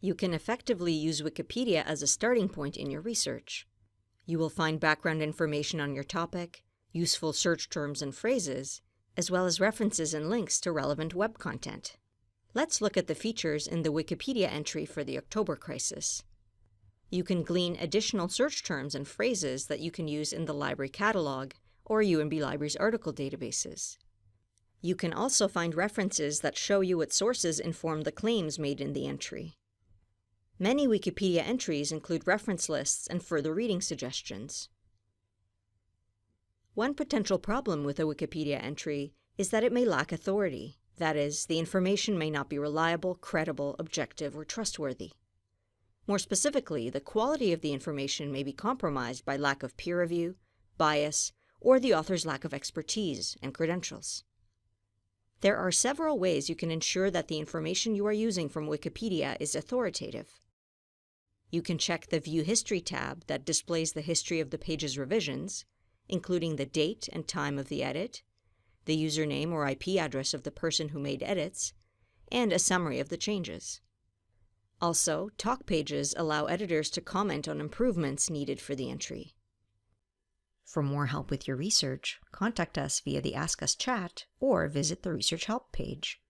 You can effectively use Wikipedia as a starting point in your research. You will find background information on your topic, useful search terms and phrases, as well as references and links to relevant web content. Let's look at the features in the Wikipedia entry for the October crisis. You can glean additional search terms and phrases that you can use in the library catalog or UNB Libraries article databases. You can also find references that show you what sources inform the claims made in the entry. Many Wikipedia entries include reference lists and further reading suggestions. One potential problem with a Wikipedia entry is that it may lack authority. That is, the information may not be reliable, credible, objective, or trustworthy. More specifically, the quality of the information may be compromised by lack of peer review, bias, or the author's lack of expertise and credentials. There are several ways you can ensure that the information you are using from Wikipedia is authoritative. You can check the View History tab that displays the history of the page's revisions, including the date and time of the edit, the username or IP address of the person who made edits, and a summary of the changes. Also, talk pages allow editors to comment on improvements needed for the entry. For more help with your research, contact us via the Ask Us chat or visit the Research Help page.